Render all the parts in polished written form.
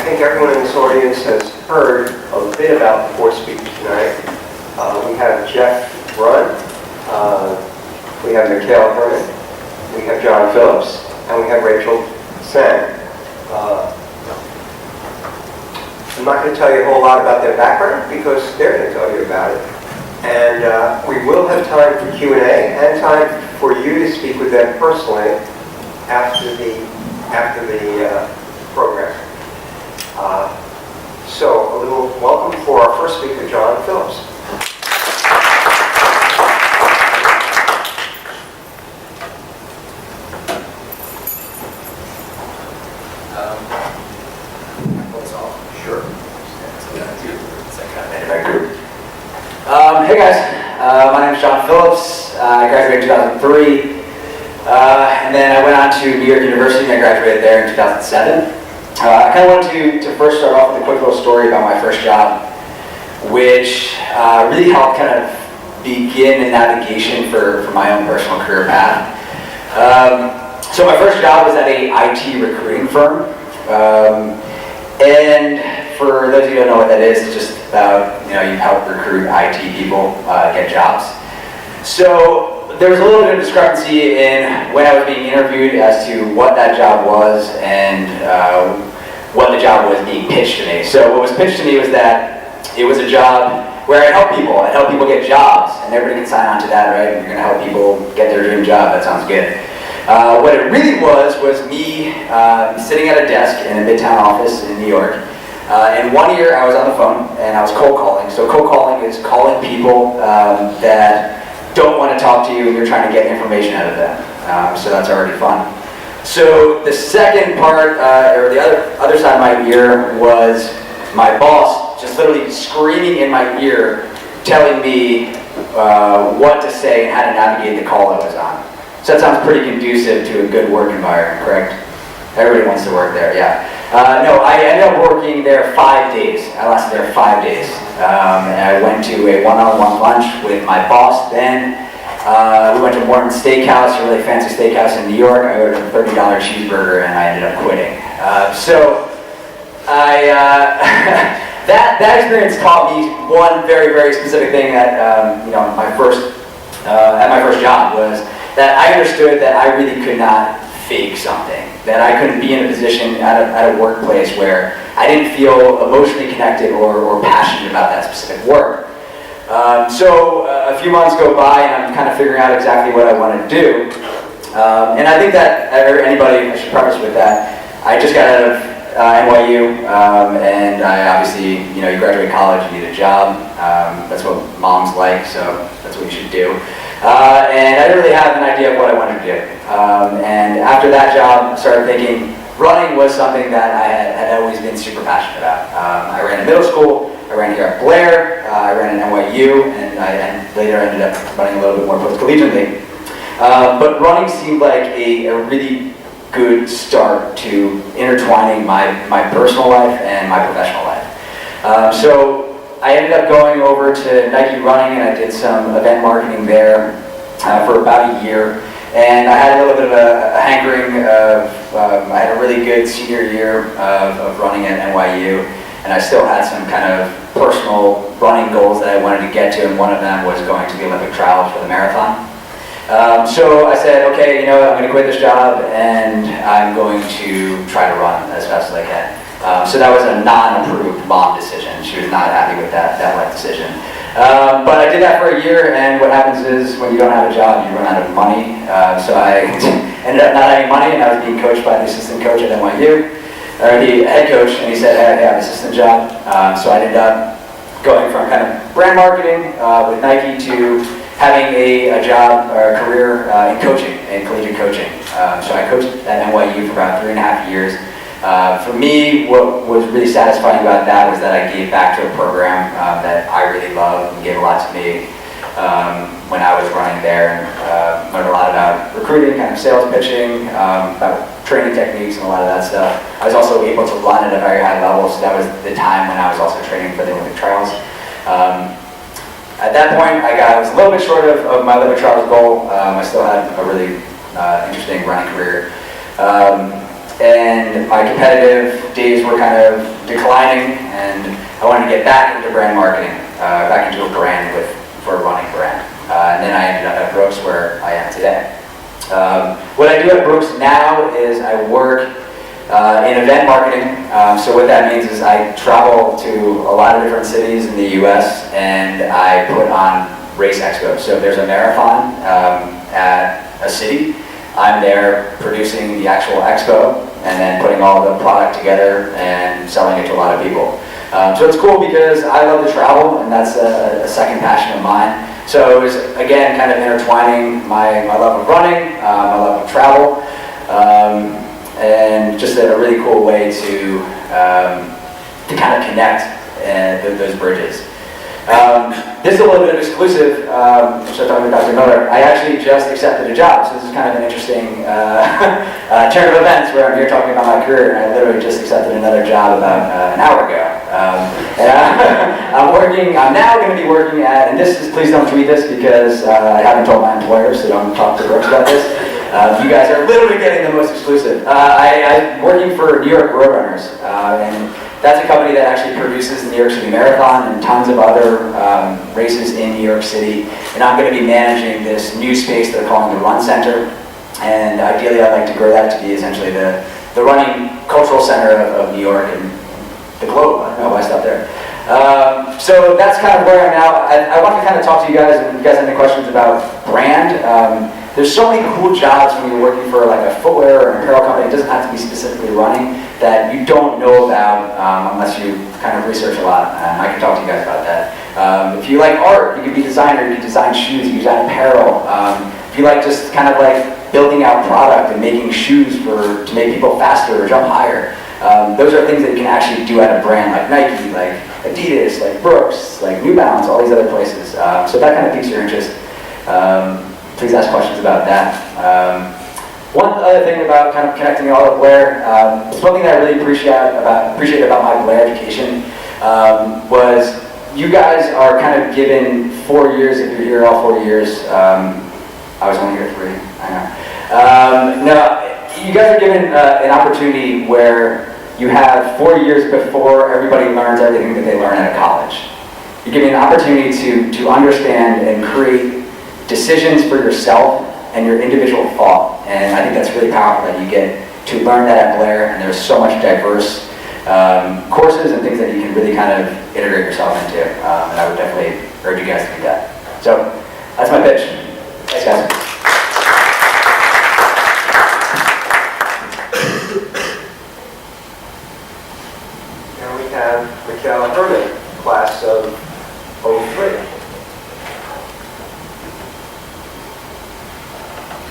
think everyone in this audience has heard a bit about the four speakers tonight. We have Jeff Brunn, we have Mikhail Herman, we have John Phillips, and we have Rachel Sang. I'm not going to tell you a whole lot about their background because they're going to tell you about it. And we will have time for Q&A and time for you to speak with them personally after the program. So a little welcome for our first speaker, John Phillips. Hey guys, my name is John Phillips. I graduated in 2003, and then I went on to New York University and I graduated there in 2007. I kind of wanted to first start off with a quick little story about my first job, which really helped kind of begin the navigation for my own personal career path. So my first job was at a IT recruiting firm, and for those of you who don't know what that is, it's just about, you help recruit IT people get jobs. So there was a little bit of discrepancy in when I was being interviewed as to what that job was and what the job was being pitched to me. So what was pitched to me was that it was a job where I'd help people get jobs, and everybody can sign on to that, right? You're gonna help people get their dream job, that sounds good. What it really was me sitting at a desk in a Midtown office in New York. And 1 year I was on the phone and I was cold calling. So cold calling is calling people that don't want to talk to you and you're trying to get information out of them. So that's already fun. So the second part, or the other side of my ear, was my boss just literally screaming in my ear, telling me what to say and how to navigate the call I was on. So that sounds pretty conducive to a good work environment, correct? Everybody wants to work there, yeah. No, I ended up working there 5 days. I lasted there 5 days. And I went to a one-on-one lunch with my boss then. We went to Morton's Steakhouse, a really fancy steakhouse in New York. I ordered a $30 cheeseburger and I ended up quitting. That experience taught me one very, very specific thing that, at my first job was that I understood that I really could not fake something, that I couldn't be in a position at a workplace where I didn't feel emotionally connected or passionate about that specific work. So a few months go by and I'm kind of figuring out exactly what I want to do. And I think that anybody, I should preface with that, I just got out of NYU, and I obviously, you graduate college, you need a job. That's what moms like, so that's what you should do. And I didn't really have an idea of what I wanted to do. And after that job, I started thinking running was something that I had always been super passionate about. I ran in middle school, I ran here at Blair, I ran at NYU, and later ended up running a little bit more post-collegiately. But running seemed like a really good start to intertwining my personal life and my professional life. So I ended up going over to Nike Running and I did some event marketing there for about a year. And I had a little bit of a hankering of, I had a really good senior year of running at NYU. And I still had some kind of personal running goals that I wanted to get to, and one of them was going to the Olympic trials for the marathon. So I said, okay, I'm going to quit this job and I'm going to try to run as fast as I can. So that was a non-approved mom decision. She was not happy with that life decision. But I did that for a year, and what happens is when you don't have a job, you run out of money. So I ended up not having money, and I was being coached by the assistant coach at NYU, or the head coach, and he said, hey, I have an assistant job. So I ended up going from kind of brand marketing with Nike to having a job or a career in coaching, in collegiate coaching. So I coached at NYU for about 3.5 years. For me, what was really satisfying about that was that I gave back to a program that I really loved and gave a lot to me when I was running there, and learned a lot about recruiting, kind of sales pitching, about training techniques and a lot of that stuff. I was also able to run at a very high level, so that was the time when I was also training for the Olympic trials. At that point, I was a little bit short of my Olympic trials goal. I still had a really interesting running career. and my competitive days were kind of declining, and I wanted to get back into brand marketing, back into a brand for a running brand. And then I ended up at Brooks, where I am today. What I do at Brooks now is I work in event marketing. So what that means is I travel to a lot of different cities in the US, and I put on race expos. So if there's a marathon at a city, I'm there producing the actual expo and then putting all the product together and selling it to a lot of people. So it's cool because I love to travel, and that's a second passion of mine. So it was, again, kind of intertwining my love of running, my love of travel, and just a really cool way to kind of connect those bridges. This is a little bit of exclusive, which I talked with Dr. Miller. I actually just accepted a job, so this is kind of an interesting turn of events where I'm here talking about my career, and I literally just accepted another job about an hour ago. I'm now going to be working at, and this is, please don't tweet this because I haven't told my employer, so don't talk to Brooks about this. You guys are literally getting the most exclusive. I'm working for New York Roadrunners, and that's a company that actually produces the New York City Marathon and tons of other races in New York City. And I'm going to be managing this new space they're calling the Run Center. And ideally, I'd like to grow that to be essentially the running cultural center of New York and the globe. I don't know why I stopped there. So that's kind of where I'm now. I want to kind of talk to you guys, and if you guys have any questions about brand. There's so many cool jobs when you're working for like a footwear or an apparel company. It doesn't have to be specifically running that you don't know about unless you kind of research a lot. And I can talk to you guys about that. If you like art, you can be a designer. You can design shoes. You can design apparel. If you like just kind of like building out product and making shoes to make people faster or jump higher, those are things that you can actually do at a brand like Nike, like Adidas, like Brooks, like New Balance, all these other places. So that kind of piques your interest. Please ask questions about that. One other thing about kind of connecting all of Blair, something that I really appreciate about my Blair education was you guys are kind of given 4 years, if you're here all 4 years. I was only here 3, I know. No, you guys are given an opportunity where you have 4 years before everybody learns everything that they learn at a college. You're given an opportunity to understand and create decisions for yourself and your individual thought, and I think that's really powerful that you get to learn that at Blair, and there's so much diverse courses and things that you can really kind of integrate yourself into, and I would definitely urge you guys to do that. So that's my pitch. Thanks, guys. Now we have Michaela Herman, class of 03.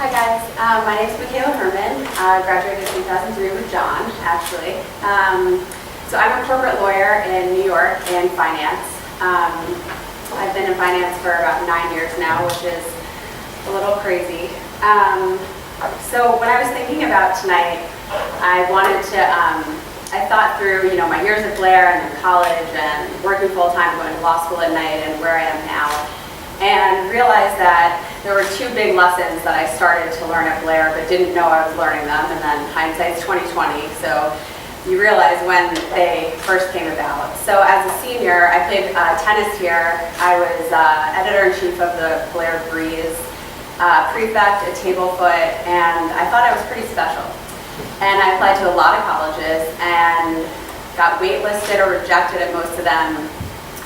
Hi guys, my name is Michaela Herman. I graduated in 2003 with John, actually. So I'm a corporate lawyer in New York in finance. I've been in finance for about 9 years now, which is a little crazy. So when I was thinking about tonight, I wanted to, I thought through, my years at Blair and then college and working full-time, going to law school at night and where I am now, and realized that there were 2 big lessons that I started to learn at Blair but didn't know I was learning them, and then hindsight's 20/20, so you realize when they first came about. So as a senior, I played tennis here. I was editor-in-chief of the Blair Breeze, prefect at Tablefoot, and I thought I was pretty special. And I applied to a lot of colleges and got waitlisted or rejected at most of them,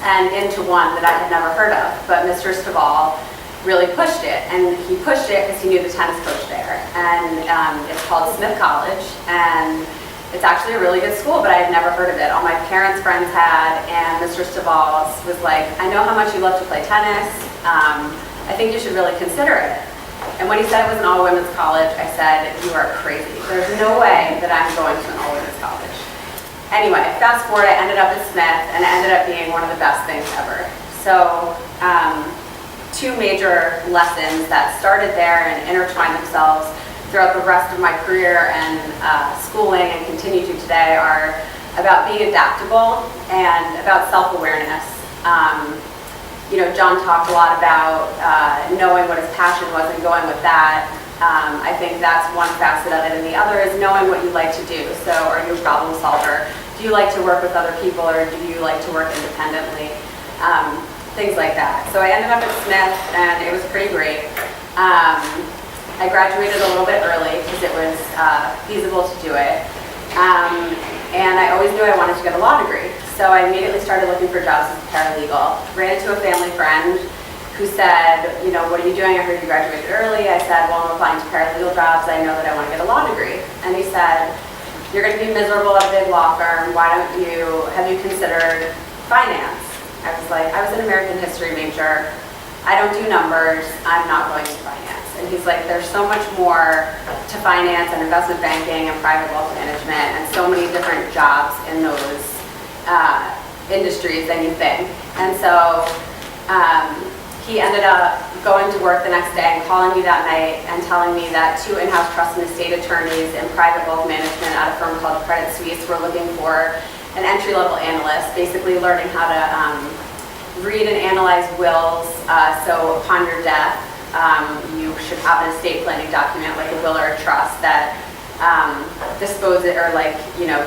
and into one that I had never heard of. But Mr. Staval really pushed it, and he pushed it because he knew the tennis coach there. And it's called Smith College, and it's actually a really good school, but I had never heard of it. All my parents' friends had, and Mr. Staval was like, I know how much you love to play tennis. I think you should really consider it. And when he said it was an all-women's college, I said, you are crazy. There's no way that I'm going to an all-women's college. Anyway, fast forward, I ended up at Smith, and it ended up being one of the best things ever. So, 2 major lessons that started there and intertwined themselves throughout the rest of my career and schooling and continue to today are about being adaptable and about self-awareness. John talked a lot about knowing what his passion was and going with that. I think that's one facet of it, and the other is knowing what you like to do. So are you a problem solver? Do you like to work with other people, or do you like to work independently? Things like that. So I ended up at Smith, and it was pretty great. I graduated a little bit early because it was feasible to do it. And I always knew I wanted to get a law degree. So I immediately started looking for jobs as a paralegal. Ran into a family friend who said, you know, what are you doing? I heard you graduated early. I said, well, I'm applying to paralegal jobs. I know that I want to get a law degree. And he said, you're going to be miserable at a big law firm. Why don't you, have you considered finance? I was like, I was an American history major. I don't do numbers. I'm not going to finance. And he's like, there's so much more to finance and investment banking and private wealth management and so many different jobs in those industries than you think. And so he ended up going to work the next day and calling me that night and telling me that 2 in-house trust and estate attorneys in private wealth management at a firm called Credit Suisse were looking for an entry-level analyst, basically learning how to read and analyze wills. So upon your death, you should have an estate planning document like a will or a trust that disposes or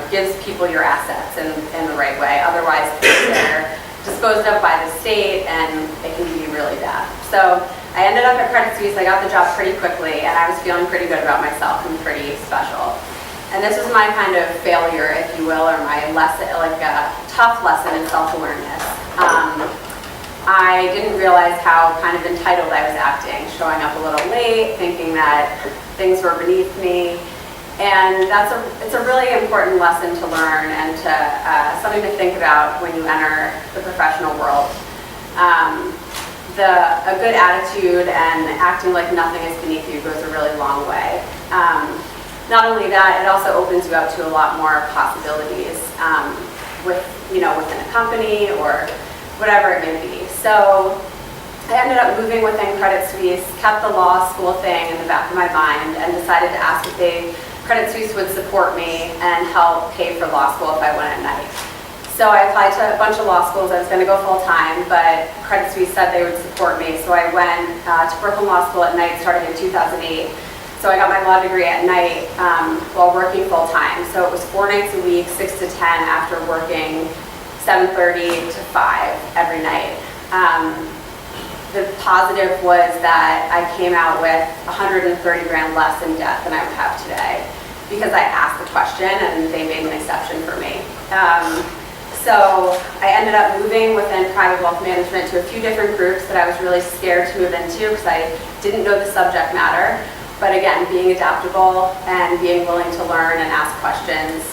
gives people your assets in the right way. Otherwise, they're disposed of by the state and it can be really bad. So I ended up at Credit Suisse. I got the job pretty quickly and I was feeling pretty good about myself and pretty special. And this was my kind of failure, if you will, or my lesson, like a tough lesson in self-awareness. I didn't realize how kind of entitled I was acting, showing up a little late, thinking that things were beneath me. And it's a really important lesson to learn and something to think about when you enter the professional world. A good attitude and acting like nothing is beneath you goes a really long way. Not only that, it also opens you up to a lot more possibilities within a company or whatever it may be. So I ended up moving within Credit Suisse, kept the law school thing in the back of my mind, and decided to ask if Credit Suisse would support me and help pay for law school if I went at night. So I applied to a bunch of law schools. I was going to go full time, but Credit Suisse said they would support me. So I went to Brooklyn Law School at night starting in 2008. So I got my law degree at night while working full time. So it was 4 nights a week, 6 to 10 after working 7:30 to 5 every night. The positive was that I came out with $130 grand less in debt than I would have today because I asked the question and they made an exception for me. So I ended up moving within private wealth management to a few different groups that I was really scared to move into because I didn't know the subject matter. But again, being adaptable and being willing to learn and ask questions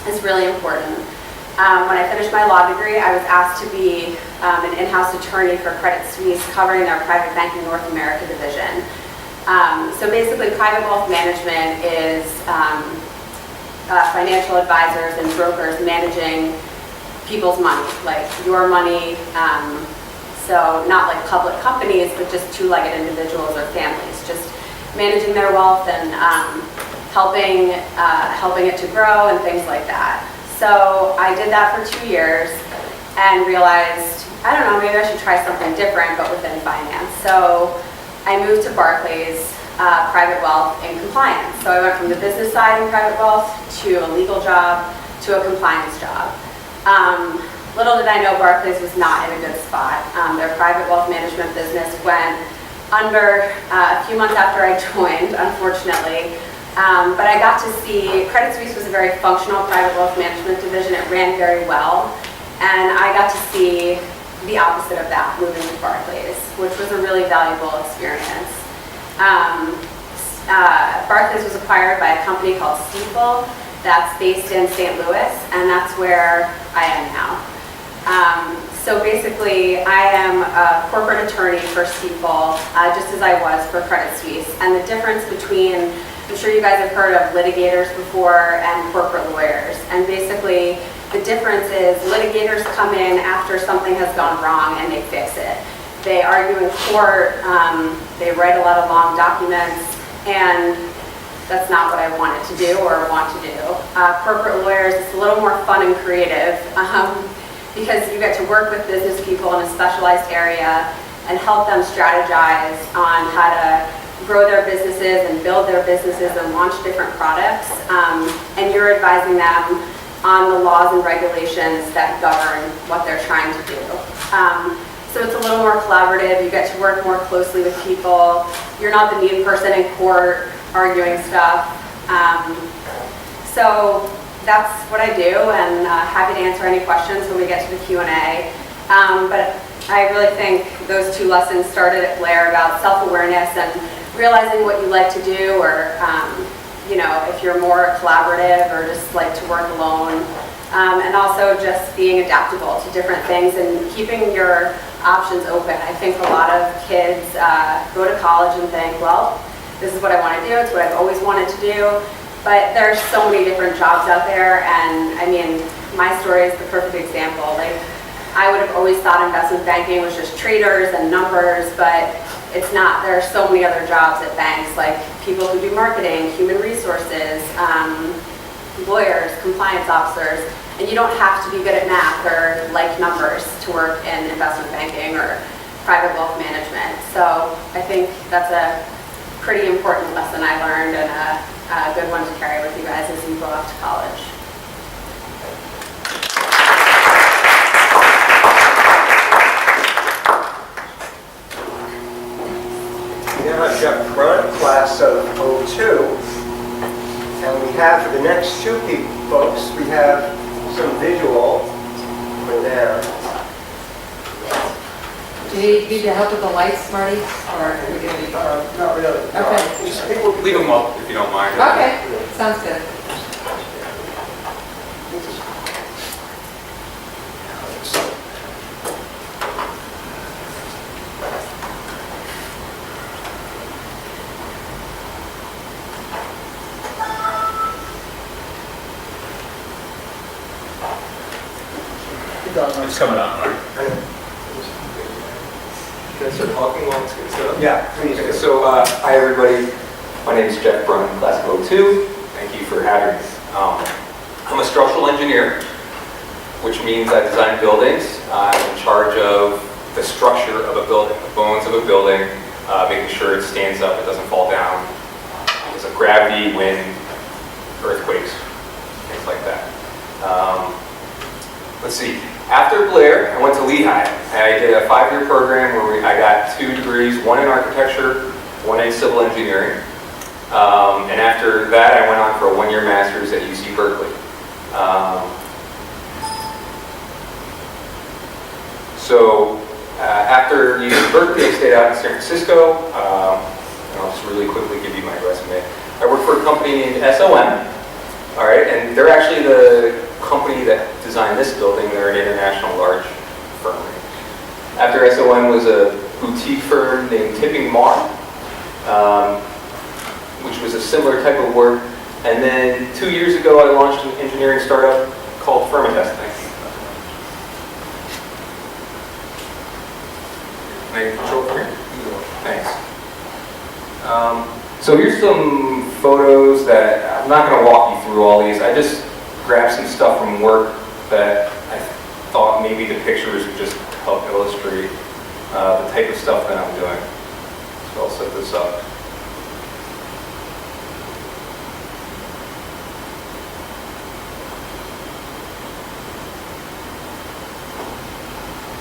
is really important. When I finished my law degree, I was asked to be an in-house attorney for Credit Suisse, covering their private banking North America division. So basically, private wealth management is financial advisors and brokers managing people's money, like your money. So not like public companies, but just two-legged individuals or families, just managing their wealth and helping it to grow and things like that. So I did that for 2 years and realized, I don't know, maybe I should try something different, but within finance. So I moved to Barclays, private wealth and compliance. So I went from the business side in private wealth to a legal job to a compliance job. Little did I know Barclays was not in a good spot. Their private wealth management business went under a few months after I joined, unfortunately. But I got to see, Credit Suisse was a very functional private wealth management division. It ran very well. And I got to see the opposite of that moving to Barclays, which was a really valuable experience. Barclays was acquired by a company called Stifel that's based in St. Louis, and that's where I am now. So basically, I am a corporate attorney for Stifel, just as I was for Credit Suisse. And the difference between, I'm sure you guys have heard of litigators before and corporate lawyers. And basically, the difference is litigators come in after something has gone wrong and they fix it. They argue in court, they write a lot of long documents, and that's not what I wanted to do or want to do. Corporate lawyers, it's a little more fun and creative because you get to work with business people in a specialized area and help them strategize on how to grow their businesses and build their businesses and launch different products, and you're advising them on the laws and regulations that govern what they're trying to do. So it's a little more collaborative. You get to work more closely with people. You're not the mean person in court arguing stuff. So that's what I do, and happy to answer any questions when we get to the Q&A. But I really think those two lessons started at Blair about self-awareness and realizing what you like to do, or you know, if you're more collaborative or just like to work alone. And also just being adaptable to different things and keeping your options open. I think a lot of kids go to college and think, well, this is what I want to do, it's what I've always wanted to do, but there's so many different jobs out there, and I mean, my story is the perfect example. Like, I would have always thought investment banking was just traders and numbers, but it's not. There are so many other jobs at banks, like people who do marketing, human resources, lawyers, compliance officers, and you don't have to be good at math or like numbers to work in investment banking or private wealth management. So I think that's a pretty important lesson I learned, and a good one to carry with you guys as you go off to college. We now have Jeff Brunt, class of '02. And we have, for the next two people, folks, we have some visual for them. Do you need the help with the lights, Marty? Or are we gonna be... Not really. Okay. Just people Leave them up if you don't mind. Okay, sounds good. It's coming on. Can I start talking while it's getting set up? Yeah, please. Okay, so, hi everybody. My name is Jeff Brunt, class of '02. Thank you for having me. I'm a structural engineer, which means I design buildings. I'm in charge of the structure of a building, the bones of a building, making sure it stands up, it doesn't fall down because of gravity, wind, earthquakes, things like that. Let's see. After Blair, I went to Lehigh. I did a 5-year program where I got 2 degrees, one in architecture, one in civil engineering. And after that, I went on for a 1-year master's at UC Berkeley. After UC Berkeley, I stayed out in San Francisco. And I'll just really quickly give you my resume. I worked for a company named SOM. All right, and they're actually the company that designed this building. They're an international large firm. After SOM was a boutique firm named Tipping Mar, which was a similar type of work. And then 2 years ago, I launched an engineering startup called Firmatest. Can I control from here? Thanks. So here's some photos that, I'm not going to walk you through all these. I just grabbed some stuff from work that I thought maybe the pictures would just help illustrate the type of stuff that I'm doing. So I'll set this up.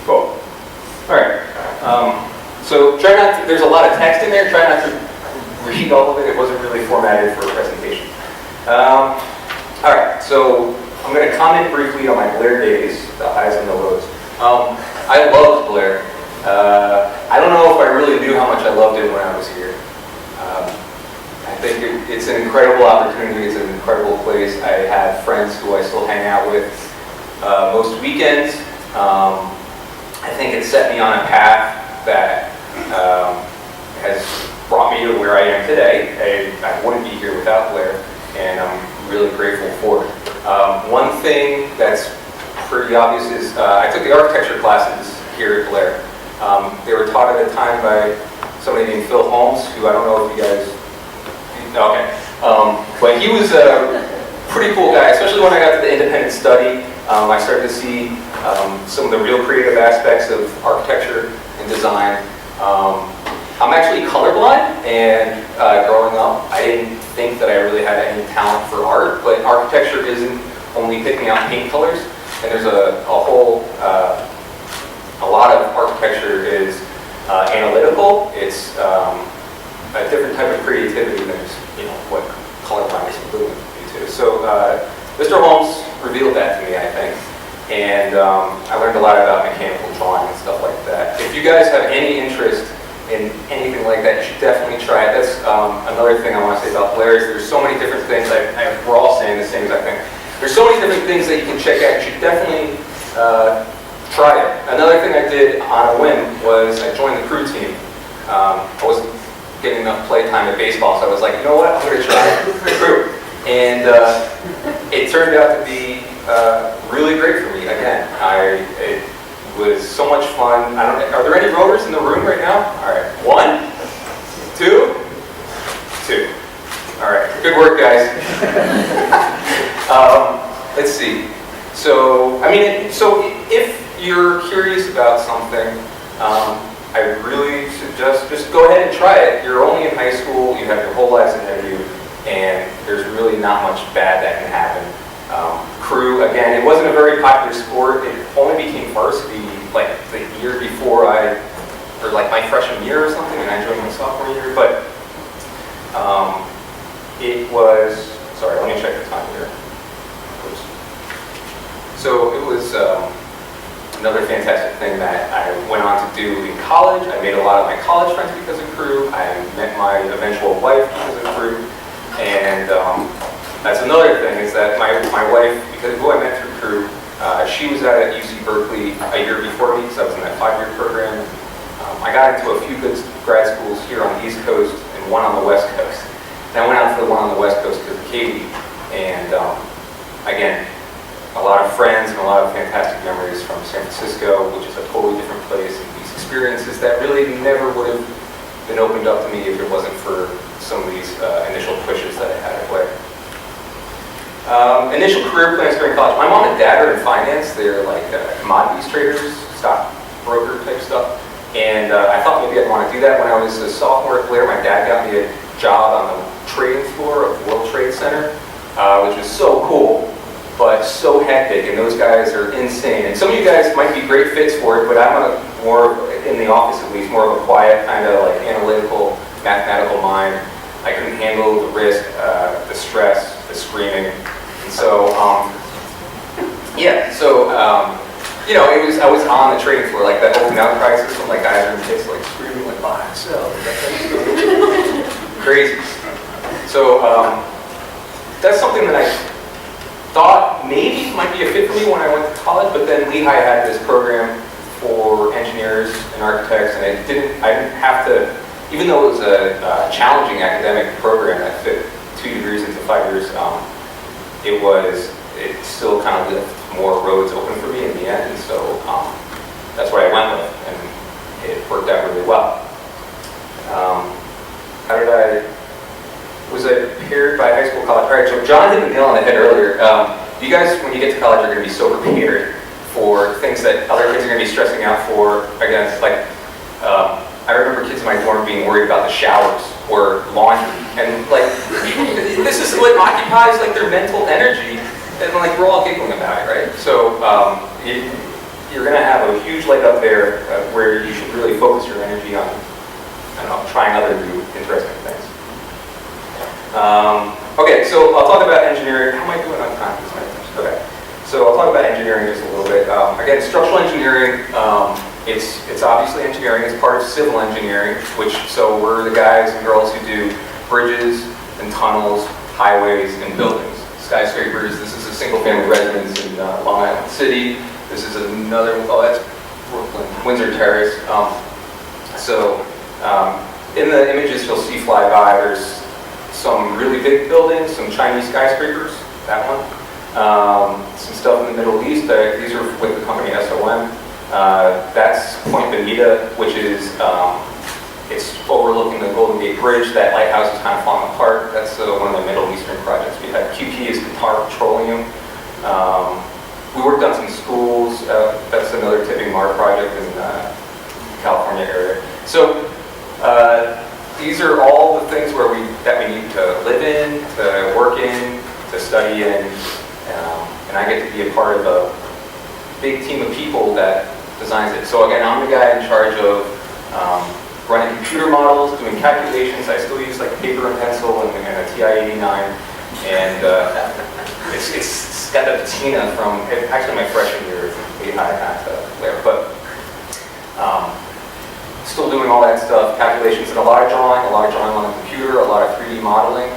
Cool. All right. So try not to, there's a lot of text in there. Try not to read all of it. It wasn't really formatted for a presentation. All right. So I'm going to comment briefly on my Blair days, the highs and the lows. I loved Blair. I don't know if I really knew how much I loved it when I was here. I think it's an incredible opportunity. It's an incredible place. I have friends who I still hang out with most weekends. I think it set me on a path that has brought me to where I am today. I wouldn't be here without Blair, and I'm really grateful for it. One thing that's pretty obvious is I took the architecture classes here at Blair. They were taught at a time by somebody named Phil Holmes, who I don't know if you guys, okay. But he was a pretty cool guy, especially when I got to the independent study. I started to see some of the real creative aspects of architecture and design. I'm actually colorblind, and growing up, I didn't think that I really had any talent for art, but architecture isn't only picking out paint colors, and there's a lot of architecture is analytical. It's a different type of creativity than just, what colorblind is including you to. So Mr. Holmes revealed that to me, I think, and I learned a lot about mechanical drawing and stuff like that. If you guys have any interest in anything like that, you should definitely try it. That's another thing I want to say about Blair is there's so many different things. We're all saying the same exact thing. There's so many different things that you can check out. You should definitely try it. Another thing I did on a whim was I joined the crew team. I wasn't getting enough play time at baseball, so I was like, you know what, I'm going to try the crew. And it turned out to be really great for me. Again, it was so much fun. Are there any rowers in the room right now? All right, 1, 2, 2. All right, good work, guys. Let's see. So if you're curious about something, I really suggest just go ahead and try it. You're only in high school, you have your whole lives ahead of you, and there's really not much bad that can happen. Crew, again, it wasn't a very popular sport. It only became varsity like the year before or like my freshman year or something, and I joined my sophomore year. But it was, sorry, let me check the time here. Oops. So it was another fantastic thing that I went on to do in college. I made a lot of my college friends because of crew. I met my eventual wife because of crew. And that's another thing is that my wife, because who I met through crew, she was at UC Berkeley a year before me, because I was in that 5-year program. I got into a few good grad schools here on the East Coast and one on the West Coast. And I went out for the one on the West Coast because of Katie. And again, a lot of friends and a lot of fantastic memories from San Francisco, which is a totally different place, and these experiences that really never would have been opened up to me if it wasn't for some of these initial pushes that I had at Blair. Initial career plans during college. My mom and dad are in finance. They're like commodities traders, stock broker type stuff. And I thought maybe I'd want to do that. When I was a sophomore at Blair, my dad got me a job on the trading floor of World Trade Center, which was so cool, but so hectic, and those guys are insane. And some of you guys might be great fits for it, but I'm more, in the office at least, more of a quiet, kind of like analytical, mathematical mind. I couldn't handle the risk, the stress, the screaming. And so, I was on the trading floor, like that open outcry system, like guys are in pits, like screaming, like buy and sell. Crazy. So that's something that I thought maybe might be a fit for me when I went to college, but then Lehigh had this program for engineers and architects, and I didn't have to, even though it was a challenging academic program that fit 2 degrees into 5 years, it still kind of left more roads open for me in the end, and so that's what I went with, and it worked out really well. Was I prepared by high school, college? All right, so John hit the nail on the head earlier. You guys, when you get to college, are going to be so prepared for things that other kids are going to be stressing out for. Again, like, I remember kids in my dorm being worried about the showers or laundry, and like, this is what occupies like their mental energy, and like we're all giggling about it, right? So you're going to have a huge leg up there where you should really focus your energy on, I don't know, trying other new interesting things. Okay, so I'll talk about engineering. How am I doing on time? Okay, so I'll talk about engineering just a little bit. Again, structural engineering, it's obviously engineering. It's part of civil engineering, so we're the guys and girls who do bridges and tunnels, highways, and buildings. Skyscrapers. This is a single-family residence in Long Island City. This is another, oh, that's Brooklyn, Windsor Terrace. In the images you'll see fly by, there's some really big buildings, some Chinese skyscrapers, that one. Some stuff in the Middle East, these are with the company SOM. That's Point Bonita, which is, it's overlooking the Golden Gate Bridge. That lighthouse is kind of falling apart. That's one of the Middle Eastern projects we had. QP is Qatar Petroleum. We worked on some schools. That's another Tipping Mar project in the California area. So these are all the things that we need to live in, to work in, to study in, and I get to be a part of a big team of people that designs it. So again, I'm the guy in charge of running computer models, doing calculations. I still use like paper and pencil and a TI-89, and it's got the patina from actually my freshman year at Blair, but still doing all that stuff, calculations, and a lot of drawing on the computer, a lot of 3D modeling.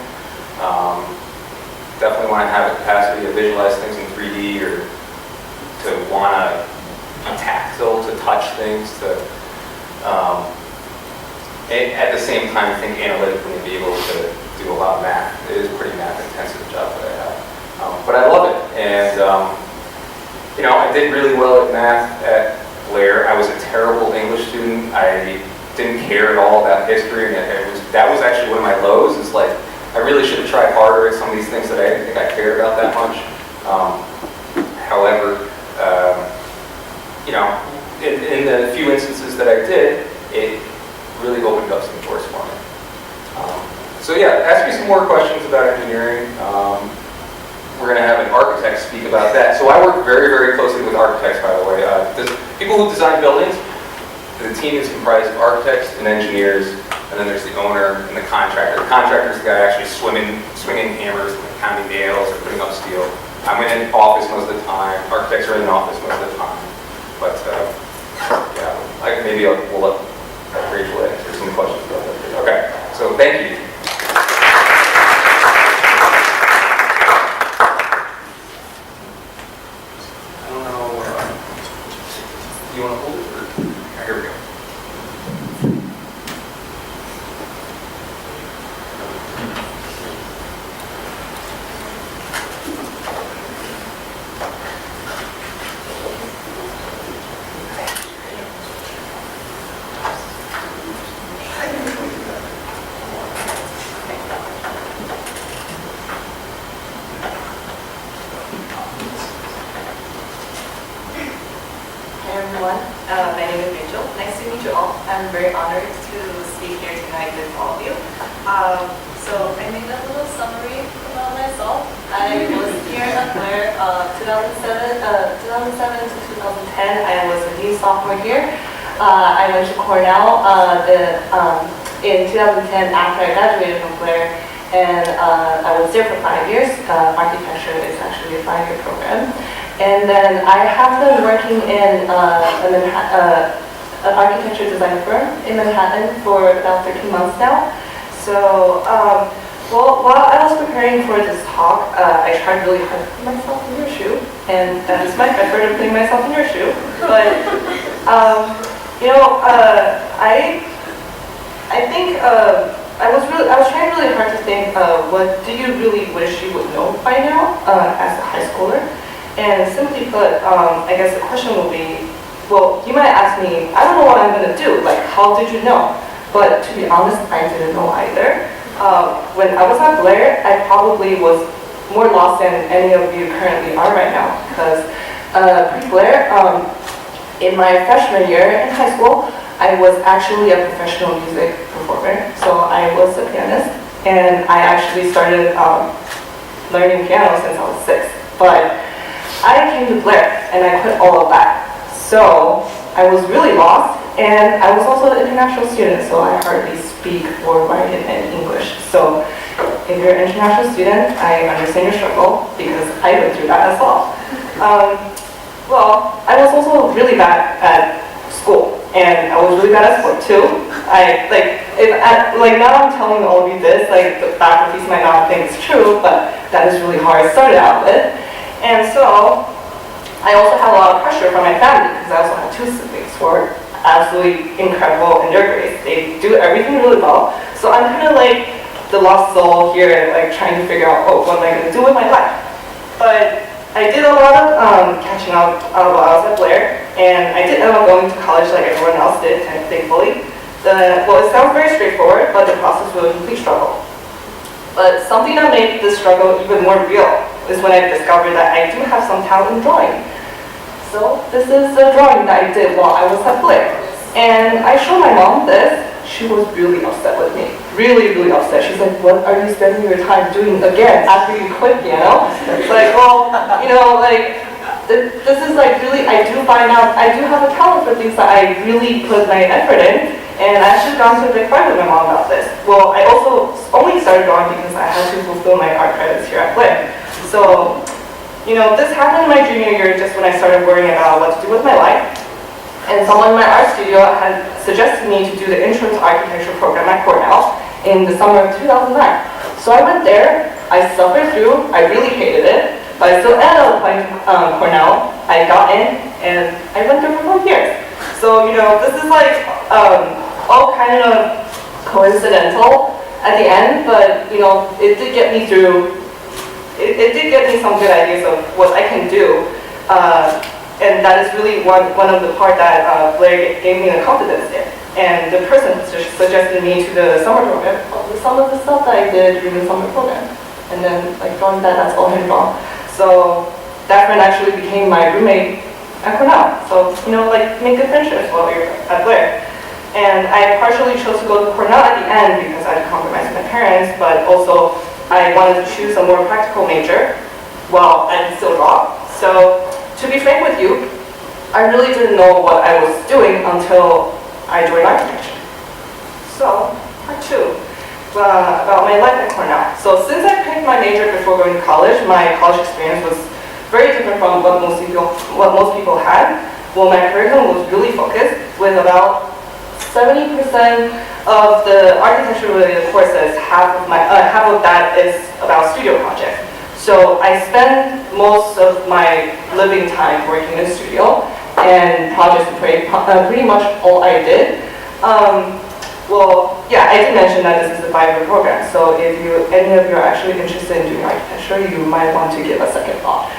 Definitely want to have the capacity to visualize things in 3D, or to want to be tactile, to touch things, to at the same time think analytically and be able to do a lot of math. It is a pretty math-intensive job that I have. But I love it, and you know, I did really well at math at Blair. I was a terrible English student. I didn't care at all about history, and that was actually one of my lows, is like, I really should have tried harder at some of these things that I didn't think I cared about that much. However, you know, in the few instances that I did, it really opened up some doors for me. So yeah, ask me some more questions about engineering. We're going to have an architect speak about that. So I work very, very closely with architects, by the way. People who design buildings, the team is comprised of architects and engineers, and then there's the owner and the contractor. The contractor's the guy actually swinging hammers, like pounding nails, or putting up steel. I'm in an office most of the time. Architects are in the office most of the time. But yeah, we'll let Rachel answer some questions about that. Okay, so thank you. You want to hold it? Or? Here we go. My name is Rachel. Nice to meet you all. I'm very honored to speak here tonight with all of you. So I made a little summary about myself. I was here at Blair 2007 to 2010. I was a new sophomore here. I went to Cornell in 2010 after I graduated from Blair, and I was there for 5 years. Architecture is actually a 5-year program. And then I have been working in an architecture design firm in Manhattan for about 13 months now. So, well, while I was preparing for this talk, I tried really hard to put myself in your shoe, and that is my effort of putting myself in your shoe. But, you know, I think I was trying really hard to think, what do you really wish you would know by now as a high schooler? And simply put, I guess the question will be, well, you might ask me, I don't know what I'm going to do. Like, how did you know? But to be honest, I didn't know either. When I was at Blair, I probably was more lost than any of you currently are right now. Because pre-Blair, in my freshman year in high school, I was actually a professional music performer. So I was a pianist, and I actually started learning piano since I was 6. But I came to Blair, and I quit all of that. So I was really lost, and I was also an international student, so I hardly speak or write in English. So if you're an international student, I understand your struggle, because I went through that as well. Well, I was also really bad at school, and I was really bad at sport too. Now I'm telling all of you this, like the faculties might not think it's true, but that is really how I started out with. And so, I also had a lot of pressure from my family, because I also had 2 siblings who are absolutely incredible in their grades. They do everything really well. So I'm kind of like the lost soul here, like trying to figure out, oh, what am I going to do with my life? But I did a lot of catching up while I was at Blair, and I did end up going to college like everyone else did, thankfully. Well, it sounds very straightforward, but the process was a complete struggle. But something that made this struggle even more real is when I discovered that I do have some talent in drawing. So this is a drawing that I did while I was at Blair. And I showed my mom this. she was really upset with me. Really, really upset. She's like, what are you spending your time doing again after you quit piano? It's like, well, like, this is like really, I do find out, I do have a talent for things that I really put my effort in, and I actually gone to a big fight with my mom about this. Well, I also only started drawing because I had to fulfill my art credits here at Blair. So, this happened in my junior year just when I started worrying about what to do with my life. And someone in my art studio had suggested me to do the Intro to Architecture program at Cornell in the summer of 2009. So I went there, I suffered through, I really hated it, but I still ended up applying to Cornell. I got in, and I went there for 4 years. So, this is like all kind of coincidental at the end, but, it did get me through, it did get me some good ideas of what I can do. And that is really one of the part that Blair gave me the confidence in. And the person suggested me to the summer program, some of the stuff that I did during the summer program. And then, like, drawing that's all hand drawn. So that friend actually became my roommate at Cornell. So, like, make good friendships while you're at Blair. And I partially chose to go to Cornell at the end because I had to compromise with my parents, but also I wanted to choose a more practical major while I can still draw. So, to be frank with you, I really didn't know what I was doing until I joined architecture. So, part 2, about my life at Cornell. So since I picked my major before going to college, my college experience was very different from what most people had. Well, my curriculum was really focused, with about 70% of the architecture-related courses, half of that is about studio projects. So I spend most of my living time working in a studio, and projects were pretty much all I did. Well, yeah, I did mention that this is a 5-year program, so if any of you are actually interested in doing architecture, you might want to give a second thought.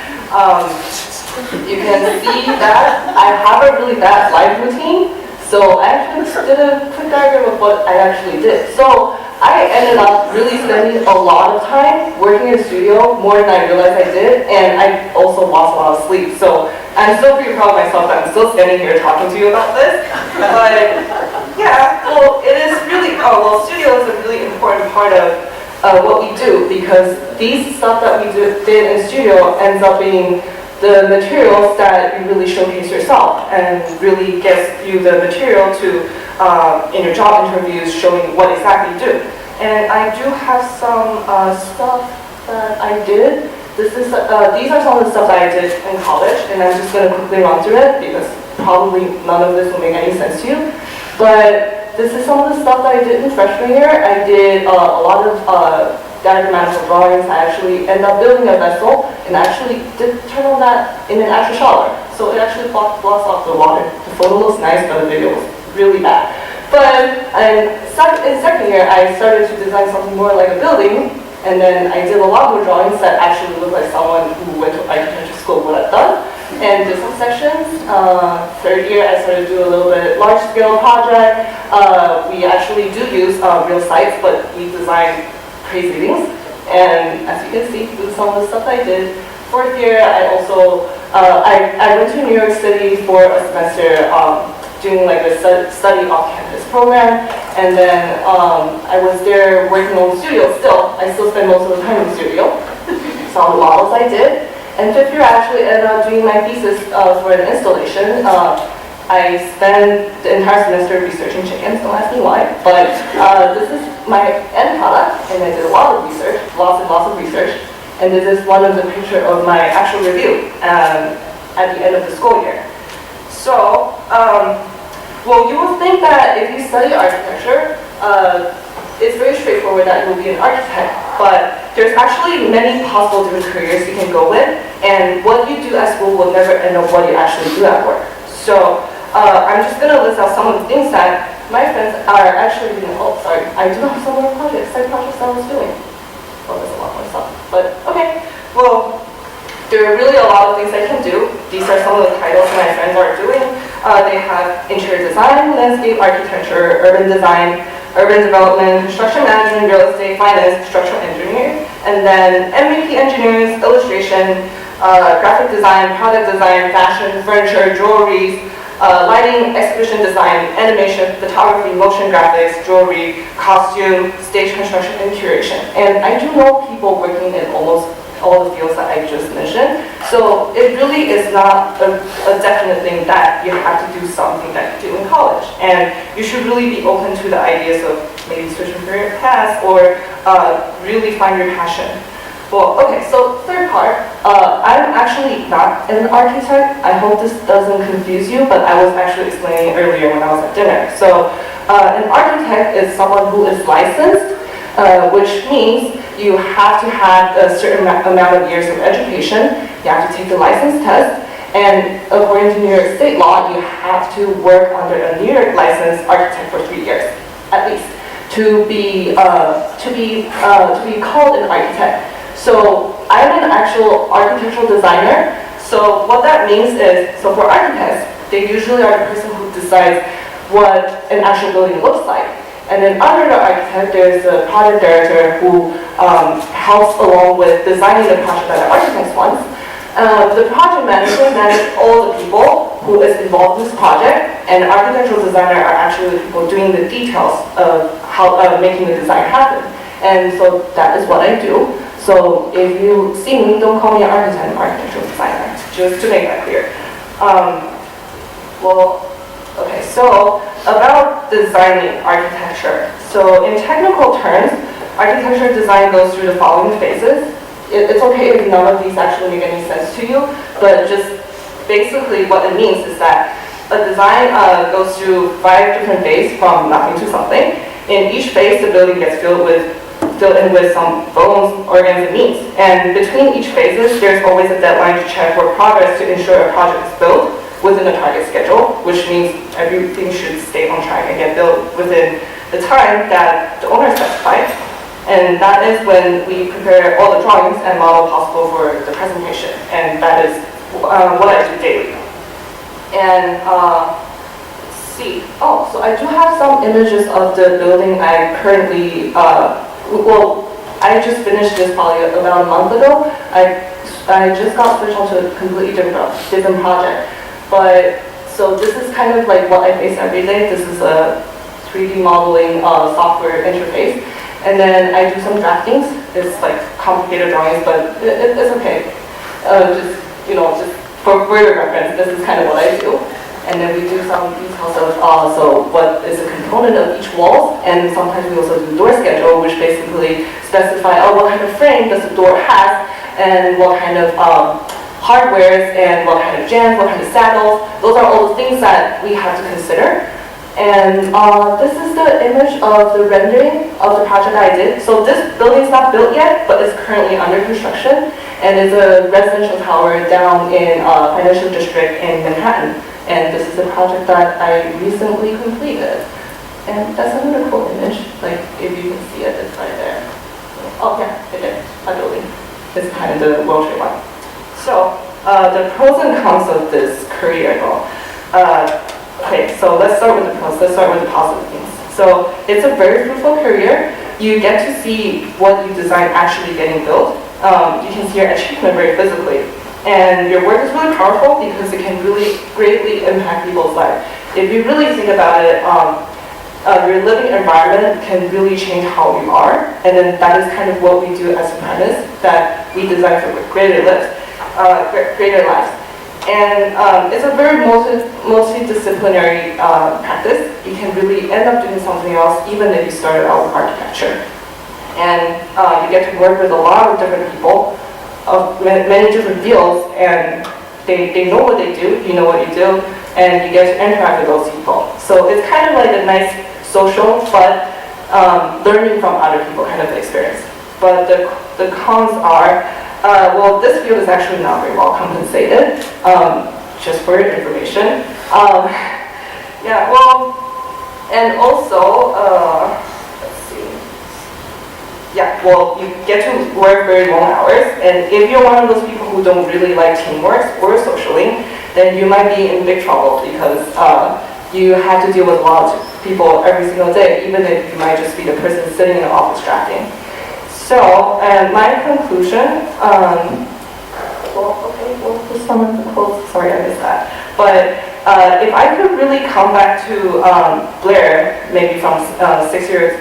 You can see that I have a really bad life routine, so I actually did a quick diagram of what I actually did. So I ended up really spending a lot of time working in the studio, more than I realized I did, and I also lost a lot of sleep. So I'm still pretty proud of myself that I'm still standing here talking to you about this. But yeah, well, it is really, studio is a really important part of what we do, because these stuff that we did in studio ends up being the materials that you really showcase yourself and really gets you the material to, in your job interviews, showing what exactly you do. And I do have some stuff that I did. These are some of the stuff that I did in college, and I'm just going to quickly run through it because probably none of this will make any sense to you. But this is some of the stuff that I did in freshman year. I did a lot of diagrammatical drawings. I actually ended up building a vessel, and I actually did turn on that in an actual shower. So it actually blocks off the water. The photo looks nice, but the video was really bad. But in second year, I started to design something more like a building, and then I did a lot more drawings that actually looked like someone who went to architecture school would have done, and did some sections. Third year, I started to do a little bit large-scale project. We actually do use real sites, but we design crazy things. And as you can see, through some of the stuff I did. Fourth year, I also I went to New York City for a semester. Doing like a study off-campus program, and then I was there working on the studio still. I still spend most of the time in the studio. Saw the models I did. And fifth year, I actually ended up doing my thesis for an installation. I spent the entire semester researching chickens, don't ask me why, but this is my end product, and I did a lot of research, lots and lots of research, and this is one of the pictures of my actual review at the end of the school year. So, well, you would think that if you study architecture, it's very straightforward that you will be an architect, but there's actually many possible different careers you can go with, and what you do at school will never end up what you actually do at work. So, I'm just going to list out some of the things that my friends are actually doing. Oh, sorry, I do have some more side projects I was doing. Oh, there's a lot more stuff, but okay. Well, there are really a lot of things I can do. These are some of the titles my friends are doing. They have interior design, landscape architecture, urban design, urban development, construction management, real estate, finance, structural engineering, and then MVP engineers, illustration, graphic design, product design, fashion, furniture, jewelry, lighting, exhibition design, animation, photography, motion graphics, jewelry, costume, stage construction, and curation. And I do know people working in almost all the fields that I just mentioned. So it really is not a definite thing that you have to do something that you do in college. And you should really be open to the ideas of maybe switching career paths or really find your passion. Well, okay, so third part, I'm actually not an architect. I hope this doesn't confuse you, but I was actually explaining earlier when I was at dinner. So an architect is someone who is licensed, which means you have to have a certain amount of years of education. You have to take the license test, and according to New York state law, you have to work under a New York licensed architect for 3 years, at least, to be called an architect. So I'm an actual architectural designer. So what that means is, so for architects, they usually are the person who decides what an actual building looks like. And then under the architect, there's a project director who helps along with designing the project that the architect wants. The project manager manages all the people who is involved in this project, and the architectural designer are actually the people doing the details of how making the design happen. And so that is what I do. So if you see me, don't call me an architect, I'm an architectural designer, just to make that clear. Okay, so about designing architecture. So in technical terms, architecture design goes through the following phases. It's okay if none of these actually make any sense to you, but just basically what it means is that a design goes through 5 different phases from nothing to something. In each phase, the building gets filled in with some bones, organs, and meats. And between each phases, there's always a deadline to check for progress to ensure a project is built within the target schedule, which means everything should stay on track and get built within the time that the owner specified. And that is when we prepare all the drawings and model possible for the presentation. And that is what I do daily. And let's see. Oh, so I do have some images of the building I currently, I just finished this probably about a month ago. I just got switched onto a completely different project. But, so this is kind of like what I face every day. This is a 3D modeling software interface. And then I do some draftings. It's like complicated drawings, but it's okay. Just for your reference, this is kind of what I do. And then we do some details of so what is a component of each wall. And sometimes we also do door schedule, which basically specify, what kind of frame does the door have, and what kind of hardwares, and what kind of jams, what kind of saddles. Those are all the things that we have to consider. And this is the image of the rendering of the project I did. So this building's not built yet, but it's currently under construction. And it's a residential tower down in financial district in Manhattan. And this is a project that I recently completed. And that's another cool image. Like, if you can see it, it's right there. Oh yeah, it is, a building. It's kind of the World Trade one. So, the pros and cons of this career though. Okay, so let's start with the pros. Let's start with the positive things. So, it's a very fruitful career. You get to see what you design actually getting built. You can see your achievement very physically. And your work is really powerful because it can really greatly impact people's lives. If you really think about it, your living environment can really change how you are. And then that is kind of what we do as a premise, that we design for greater lives. And it's a very multidisciplinary practice. You can really end up doing something else even if you started out with architecture. And you get to work with a lot of different people of many different fields, and they know what they do, you know what you do, and you get to interact with those people. So it's kind of like a nice social, but learning from other people kind of experience. But the cons are, well, this field is actually not very well compensated, just for your information. Yeah, well, and also, let's see. Yeah, well, you get to work very long hours, and if you're one of those people who don't really like teamwork or socialing, then you might be in big trouble because you have to deal with a lot of people every single day, even if you might just be the person sitting in the office drafting. So, and my conclusion, well, okay, well, there's some of the quotes, sorry I missed that, but if I could really come back to Blair, maybe from 6 years,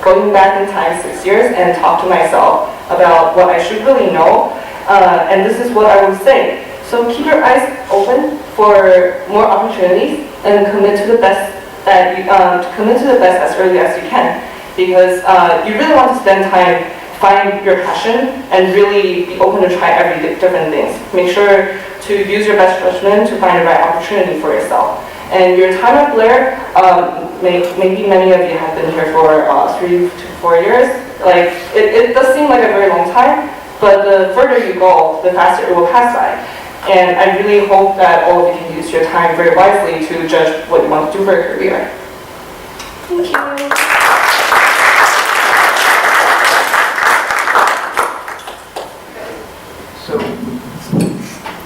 going back in time 6 years and talk to myself about what I should really know, and this is what I would say. So keep your eyes open for more opportunities and commit to the best as early as you can, because you really want to spend time, find your passion, and really be open to try different things. Make sure to use your best judgment to find the right opportunity for yourself. And your time at Blair, maybe many of you have been here for 3 to 4 years. Like, it does seem like a very long time, but the further you go, the faster it will pass by. And I really hope that all of you can use your time very wisely to judge what you want to do for your career. Thank you. So,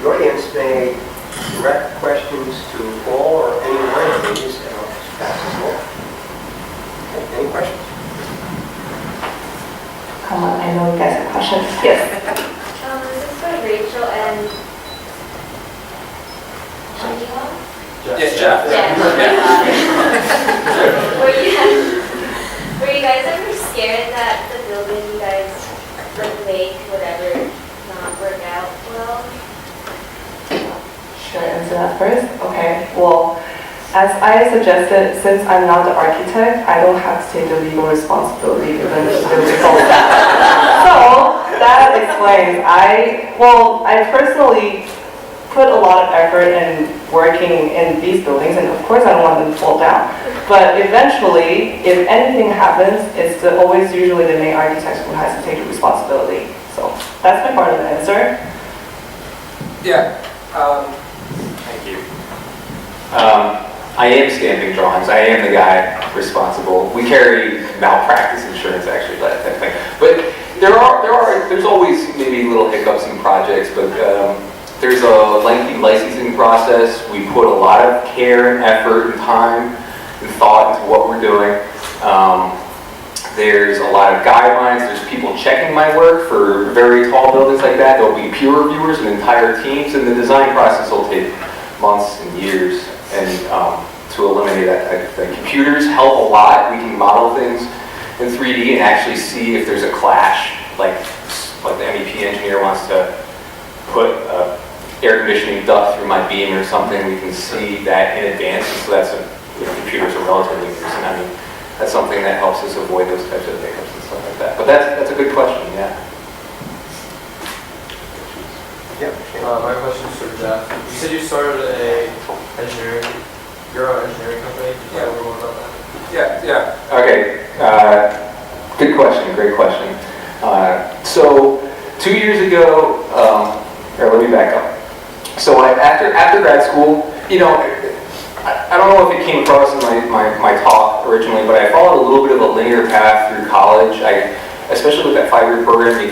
the audience may direct questions to all or any one of these, and I'll just pass this along. Okay, any questions? Come on, I know you guys have questions. Yes. This is for Rachel and Yes, Jeff. Were you guys ever scared that the building you guys make would ever not work out well? Should I answer that first? Okay, well, as I suggested, since I'm not the architect, I don't have to take the legal responsibility given the result. So, that explains. I personally put a lot of effort in working in these buildings, and of course I don't want them to fall down. But eventually, if anything happens, it's always usually the main architect who has to take the responsibility. So, that's my part of the answer. Yeah. Thank you. I am stamping drawings. I am the guy responsible. We carry malpractice insurance, actually, that type of thing. But there's always maybe little hiccups in projects, but there's a lengthy licensing process. We put a lot of care and effort and time and thought into what we're doing. There's a lot of guidelines. There's people checking my work for very tall buildings like that. There'll be peer reviewers and entire teams, and the design process will take months and years. And to eliminate that type of thing. Computers help a lot. We can model things in 3D and actually see if there's a clash, like the MEP engineer wants to put air conditioning duct through my beam or something. We can see that in advance, and so that's computers are relatively recent. I mean, that's something that helps us avoid those types of hiccups and stuff like that. But that's a good question, yeah. My question is for Jeff. You said you started your own engineering company. Can you tell me more about that? Yeah. Okay. Good question. Great question. So 2 years ago, or let me back up. So after grad school, I don't know if it came across in my talk originally, but I followed a little bit of a linear path through college. Especially with that 5-year program, you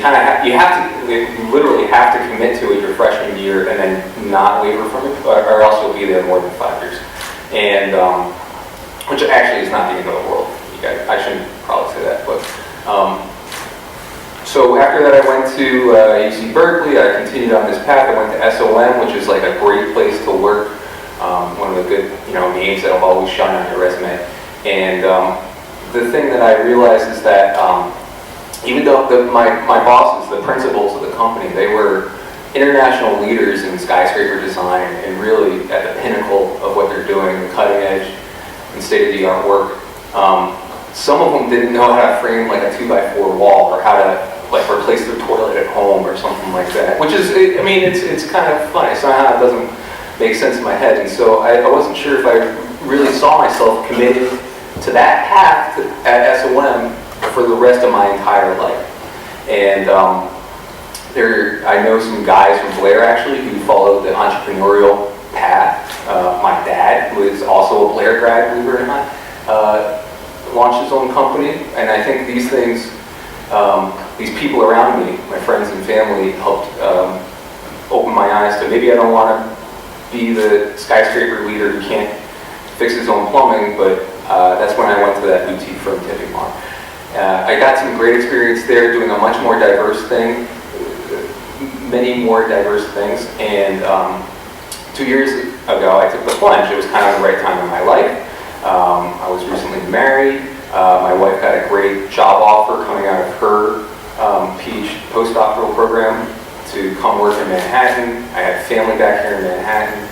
literally have to commit to it your freshman year and then not waver from it, or else you'll be there more than 5 years. And which actually is not the end of the world. I shouldn't probably say that, but so after that I went to UC Berkeley. I continued on this path. I went to SOM, which is like a great place to work. One of the good names that'll always shine on your resume. And the thing that I realized is that even though my bosses, the principals of the company, they were international leaders in skyscraper design and really at the pinnacle of what they're doing, the cutting edge and state-of-the-art work. Some of them didn't know how to frame like a 2x4 wall or how to replace their toilet at home or something like that. Which is, it's kind of funny. Somehow it doesn't make sense in my head. And so I wasn't sure if I really saw myself committed to that path at SOM for the rest of my entire life. And I know some guys from Blair actually who followed the entrepreneurial path. My dad, who is also a Blair grad, believe it or not, launched his own company. And I think these things, these people around me, my friends and family, helped open my eyes to maybe I don't want to be the skyscraper leader who can't fix his own plumbing, but that's when I went to that boutique firm, Tipping Mar. I got some great experience there doing a much more diverse thing, many more diverse things, and 2 years ago, I took the plunge. It was kind of the right time in my life. I was recently married. My wife got a great job offer coming out of her PhD postdoctoral program to come work in Manhattan. I had family back here in Manhattan,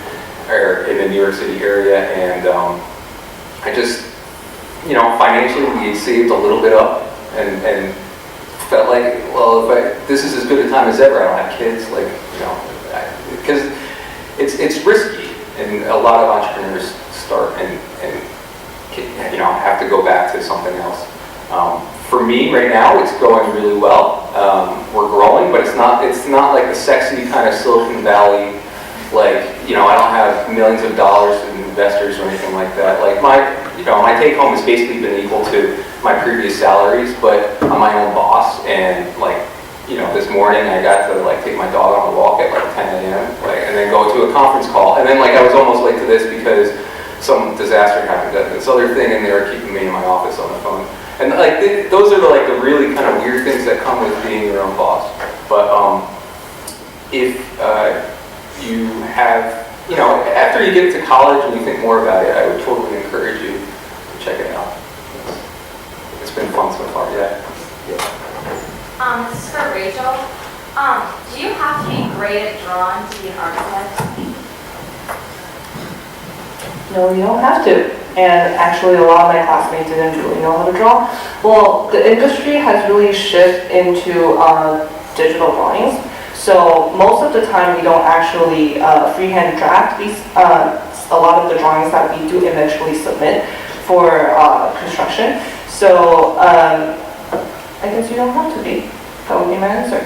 or in the New York City area, and I just, you know, financially we had saved a little bit up and felt like, well, this is as good a time as ever. I don't have kids, like, you know, because it's risky, and a lot of entrepreneurs start and you know, have to go back to something else. For me right now, it's going really well. We're growing, but it's not like the sexy kind of Silicon Valley, like, you know, I don't have millions of dollars in investors or anything like that. Like my take home has basically been equal to my previous salaries, but I'm my own boss, and like, you know, this morning I got to like take my dog on a walk at like 10 a.m. and then go to a conference call, and then like I was almost late to this because some disaster happened at this other thing, and they were keeping me in my office on the phone. And like those are the really kind of weird things that come with being your own boss. But if you have, you know, after you get to college and you think more about it, I would totally encourage you to check it out. It's been fun so far, yeah. This is for Rachel. Do you have to be great at drawing to be an architect? No, you don't have to. And actually a lot of my classmates didn't really know how to draw. Well, the industry has really shifted into digital drawings. So most of the time we don't actually freehand draft these, a lot of the drawings that we do eventually submit for construction. So I guess you don't have to be. That would be my answer.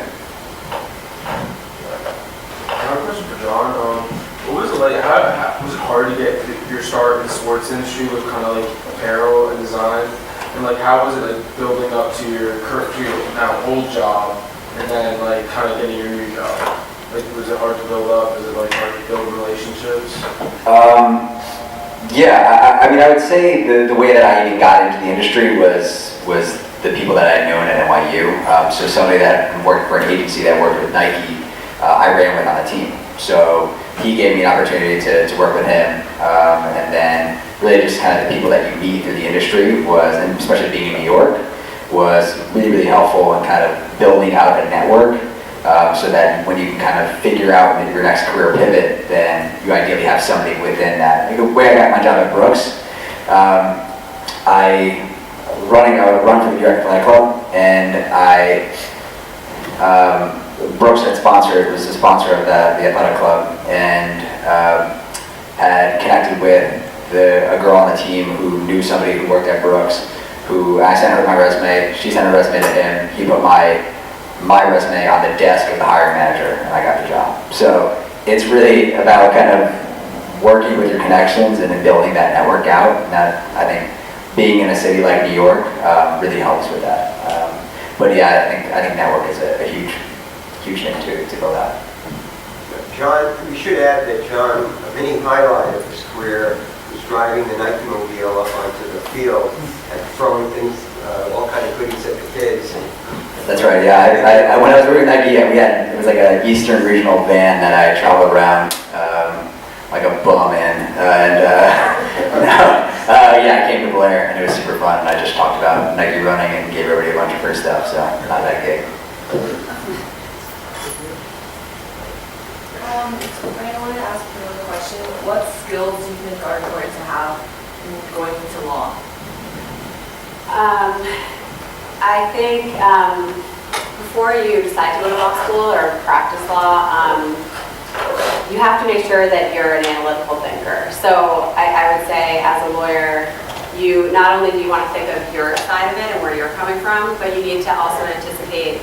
I have a question for John. What was it like? How was it hard to get your start in the sports industry with kind of like apparel and design? And like, how was it like building up to your now old job, and then like kind of getting your new job? Like, was it hard to build up? Is it like hard to build relationships? Yeah, I mean, I would say the way that I even got into the industry was the people that I had known at NYU. So somebody that worked for an agency that worked with Nike, I ran with on the team. So he gave me an opportunity to work with him, and then really just kind of the people that you meet through the industry was, and especially being in New York, was really, really helpful in kind of building out a network, so that when you can kind of figure out maybe your next career pivot, then you ideally have somebody within that. Like the way I got my job at Brooks, I would run for the director nightclub, and Brooks was the sponsor of the athletic club, and had connected with a girl on the team who knew somebody who worked at Brooks, who I sent her my resume, she sent her resume to him, he put my resume on the desk of the hiring manager, and I got the job. So it's really about kind of working with your connections and then building that network out, and that, I think, being in a city like New York really helps with that. But yeah, I think network is a huge thing to build out. John, we should add that John, a mini highlight of his career was driving the Nike mobile up onto the field and throwing things, all kind of goodies at the kids. That's right, yeah. I when I was working at Nike, it was like an Eastern regional van that I traveled around like a bum in. Yeah, I came to Blair, and it was super fun, and I just talked about Nike running and gave everybody a bunch of free stuff, so not that gig. I wanted to ask you another question. What skills do you think are important to have in going into law? I think before you decide to go to law school or practice law, you have to make sure that you're an analytical thinker. So I would say as a lawyer, you not only do you want to think of your side of it and where you're coming from, but you need to also anticipate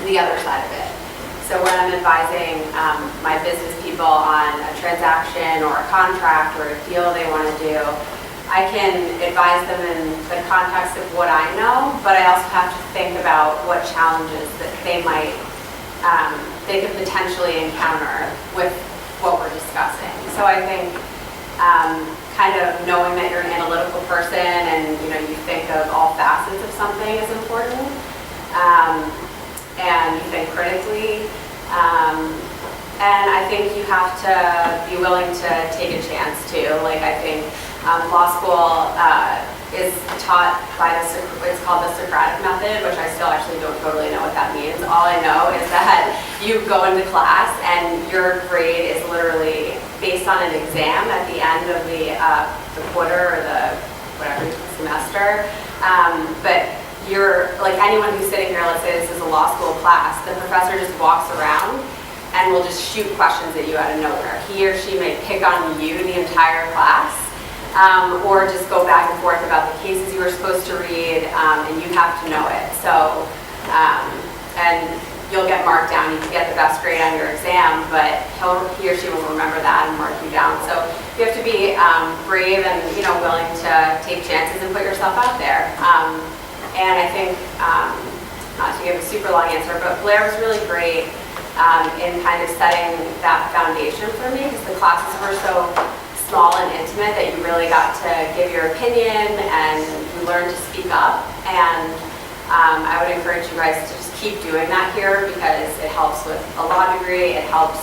the other side of it. So when I'm advising my business people on a transaction or a contract or a deal they want to do, I can advise them in the context of what I know, but I also have to think about what challenges that they could potentially encounter with what we're discussing. So I think kind of knowing that you're an analytical person and you think of all facets of something is important, and you think critically. And I think you have to be willing to take a chance too. Like I think law school is taught by it's called the Socratic method, which I still actually don't totally know what that means. All I know is that you go into class and your grade is literally based on an exam at the end of the quarter or the whatever semester. But you're like anyone who's sitting here, let's say this is a law school class, the professor just walks around and will just shoot questions at you out of nowhere. He or she may pick on you the entire class, or just go back and forth about the cases you were supposed to read, and you have to know it. So, and you'll get marked down. You can get the best grade on your exam, but he or she will remember that and mark you down. So you have to be brave and willing to take chances and put yourself out there. And I think, not to give a super long answer, but Blair was really great in kind of setting that foundation for me, because the classes were so small and intimate that you really got to give your opinion and you learned to speak up. And I would encourage you guys to just keep doing that here, because it helps with a law degree, it helps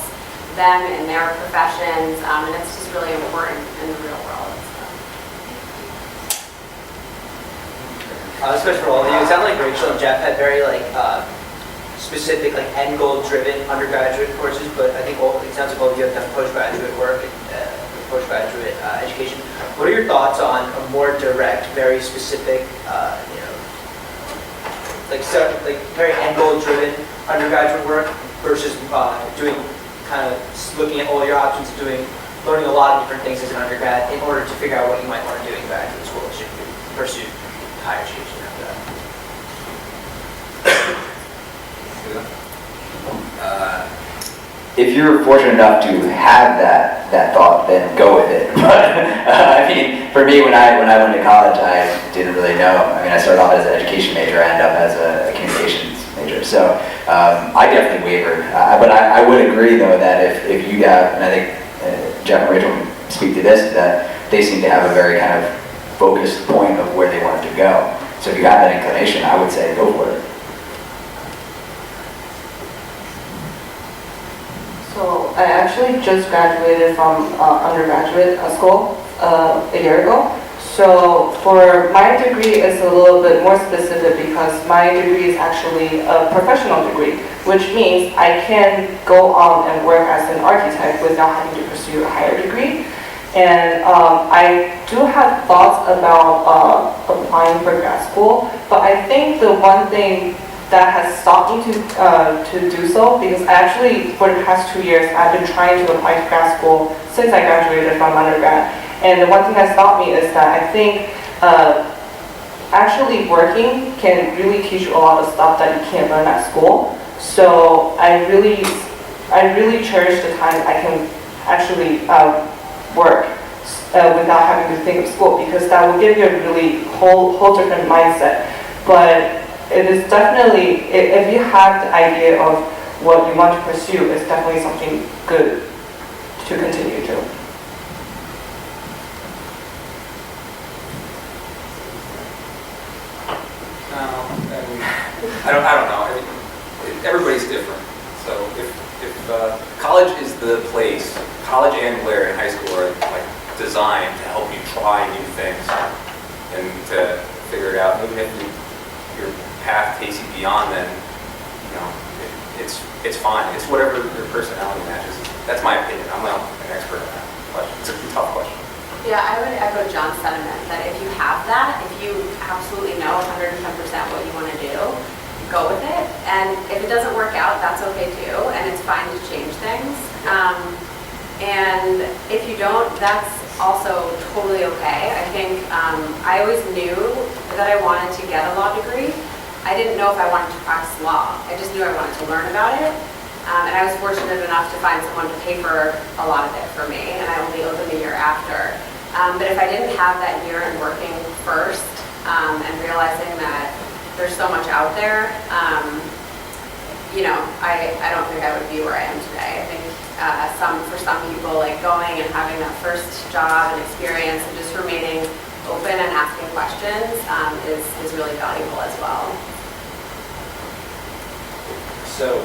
them in their professions, and it's just really important in the real world. This question for all of you. It sounded like Rachel and Jeff had very specific, end goal driven undergraduate courses, but I think it sounds like all of you have done postgraduate work and postgraduate education. What are your thoughts on a more direct, very specific, very end goal driven undergraduate work versus doing looking at all your options, learning a lot of different things as an undergrad in order to figure out what you might want to do in graduate school should you pursue higher education after that? If you're fortunate enough to have that thought, then go with it. But I mean, for me, when I went to college, I didn't really know. I mean, I started off as an education major, I ended up as a communications major. So I definitely wavered. But I would agree, though, that if you got, and I think Jeff and Rachel can speak to this, that they seem to have a very kind of focused point of where they wanted to go. So if you got that inclination, I would say go for it. So I actually just graduated from undergraduate school a year ago. So for my degree, it's a little bit more specific because my degree is actually a professional degree, which means I can go on and work as an architect without having to pursue a higher degree. And I do have thoughts about applying for grad school, but I think the one thing that has stopped me to do so, because actually for the past 2 years I've been trying to apply to grad school since I graduated from undergrad, and the one thing that stopped me is that I think actually working can really teach you a lot of stuff that you can't learn at school. So I really cherish the time I can actually work without having to think of school, because that will give you a really whole different mindset. But it is definitely, if you have the idea of what you want to pursue, it's definitely something good to continue to. I don't know. I mean, everybody's different. So if college is the place, college and Blair in high school are designed to help you try new things and to figure it out. Even if your path takes you beyond, then it's fine. It's whatever your personality matches. That's my opinion. I'm not an expert on that question. It's a tough question. Yeah, I would echo John's sentiment that if you have that, if you absolutely know 110% what you want to do, go with it. And if it doesn't work out, that's okay too, and it's fine to change things. And if you don't, that's also totally okay. I think I always knew that I wanted to get a law degree. I didn't know if I wanted to practice law. I just knew I wanted to learn about it. And I was fortunate enough to find someone to pay for a lot of it for me, and I only owed them a year after. But if I didn't have that year in working first and realizing that there's so much out there, I don't think I would be where I am today. I think for some people, going and having that first job and experience and just remaining open and asking questions is really valuable as well. So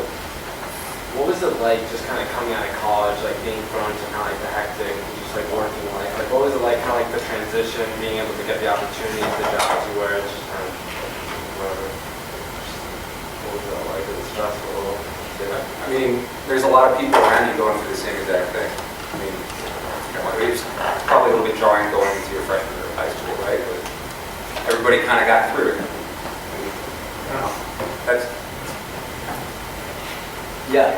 what was it like just kind of coming out of college, like being thrown into kind of like the hectic, just like working life? Like what was it like kind of like the transition, being able to get the opportunities, the jobs you were, it's just kind of whatever. What was it like? Was it stressful? I mean, there's a lot of people around you going through the same exact thing. I mean, it's probably a little bit jarring going into your freshman year of high school, right? But everybody kind of got through it. I don't know. That's Yeah.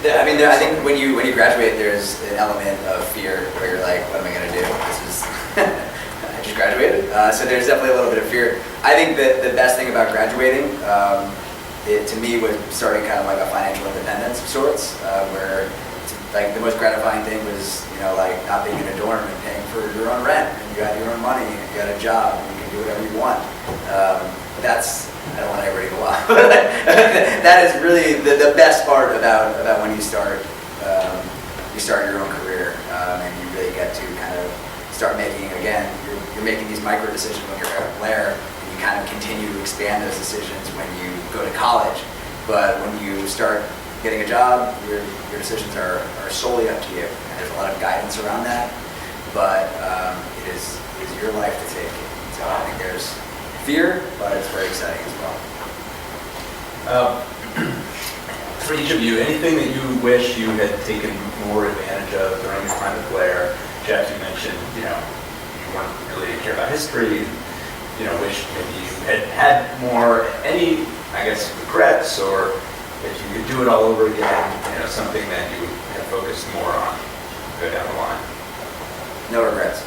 I mean, I think when you graduate, there's an element of fear where you're like, what am I going to do? This is, I just graduated. So there's definitely a little bit of fear. I think that the best thing about graduating, it to me was starting kind of like a financial independence of sorts, where like the most gratifying thing was, like not being in a dorm and paying for your own rent, and you got your own money, and you got a job, and you can do whatever you want. I don't want everybody to go off. That is really the best part about when you start your own career, and you really get to kind of start making, again, you're making these micro decisions when you're at Blair, and you kind of continue to expand those decisions when you go to college. But when you start getting a job, your decisions are solely up to you, and there's a lot of guidance around that, but it is your life to take. So I think there's fear, but it's very exciting as well. For each of you, anything that you wish you had taken more advantage of during your time at Blair? Jeff, you mentioned, you weren't really care about history, wish maybe you had more, any, I guess, regrets, or if you could do it all over again, something that you had focused more on, go down the line. No regrets.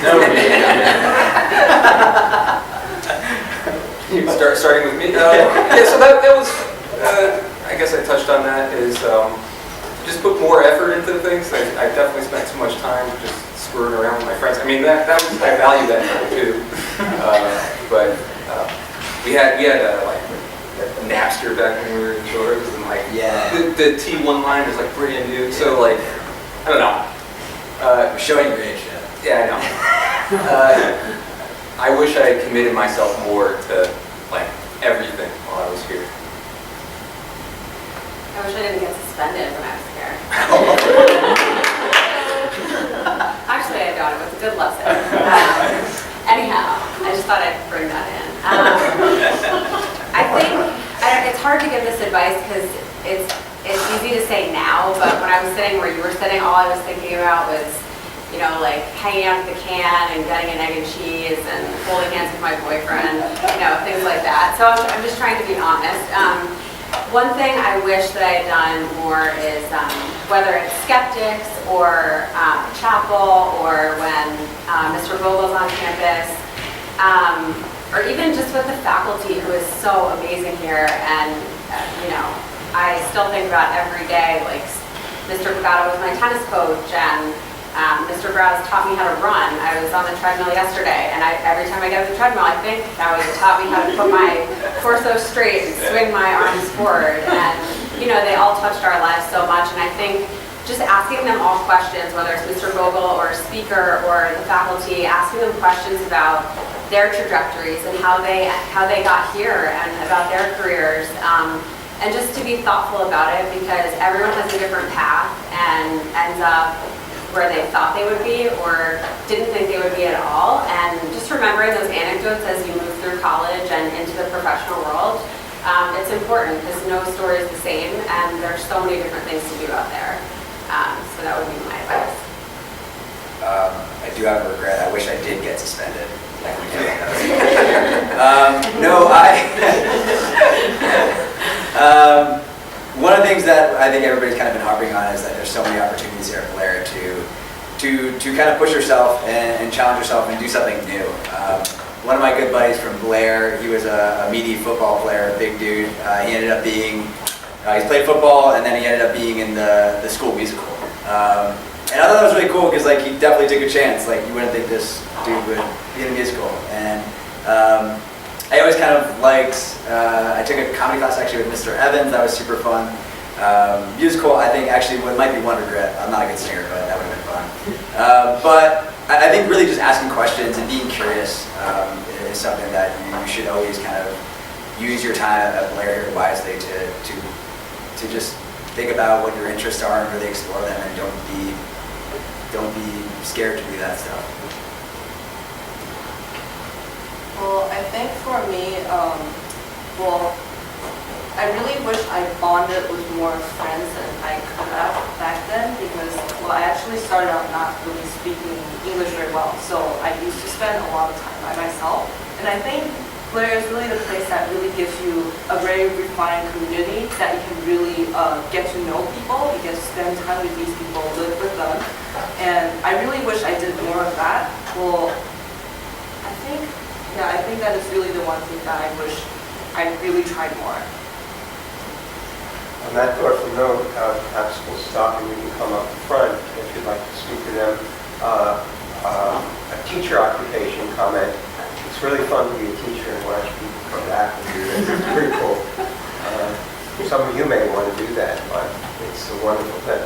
No regrets. Starting with me. Yeah, so that was, I guess I touched on that, is just put more effort into things. I definitely spent too much time just screwing around with my friends. I mean, that was, I value that time too. But we had like a Napster back when we were in shorts, and like the T1 line was like brand new. So like, I don't know. Showing your age, yeah, I know. I wish I had committed myself more to like everything while I was here. I wish I didn't get suspended when I was here. Actually, I don't. It was a good lesson. Anyhow, I just thought I'd bring that in. I think it's hard to give this advice because it's easy to say now, but when I was sitting where you were sitting, all I was thinking about was, like hanging out at the can and getting an egg and cheese and holding hands with my boyfriend, things like that. So I'm just trying to be honest. One thing I wish that I had done more is whether it's Skeptics or Chapel or when Mr. Vogel's on campus, or even just with the faculty who is so amazing here. And, I still think about every day, like Mr. Pagano was my tennis coach, and Mr. Browse taught me how to run. I was on the treadmill yesterday, and every time I get on the treadmill, I think that was taught me how to put my torso straight and swing my arms forward. And, they all touched our lives so much, and I think just asking them all questions, whether it's Mr. Vogel or a speaker or the faculty, asking them questions about their trajectories and how they got here and about their careers, and just to be thoughtful about it, because everyone has a different path and ends up where they thought they would be or didn't think they would be at all. And just remembering those anecdotes as you move through college and into the professional world, it's important because no story is the same, and there's so many different things to do out there. So that would be my advice. I do have a regret. I wish I did get suspended. One of the things that I think everybody's kind of been harping on is that there's so many opportunities here at Blair to kind of push yourself and challenge yourself and do something new. One of my good buddies from Blair, he was a meaty football player, a big dude. He ended up being, he's played football, and then he ended up being in the school musical. And I thought that was really cool because like he definitely took a chance. Like you wouldn't think this dude would be in a musical. And I always kind of liked, I took a comedy class actually with Mr. Evans. That was super fun. Musical, I think actually might be one regret. I'm not a good singer, but that would have been fun. But I think really just asking questions and being curious is something that you should always kind of use your time at Blair here wisely to just think about what your interests are and really explore them, and don't be scared to do that stuff. Well, I think for me, well, I really wish I bonded with more friends than I could have back then because, well, I actually started out not really speaking English very well, so I used to spend a lot of time by myself. And I think Blair is really the place that really gives you a very refined community that you can really get to know people. You get to spend time with these people, live with them. And I really wish I did more of that. Well, I think that is really the one thing that I wish I really tried more. On that thoughtful note, perhaps we'll stop and you can come up front if you'd like to speak to them. A teacher occupation comment. It's really fun to be a teacher and watch people come back and do this. It's pretty cool. Some of you may want to do that, but it's a wonderful thing.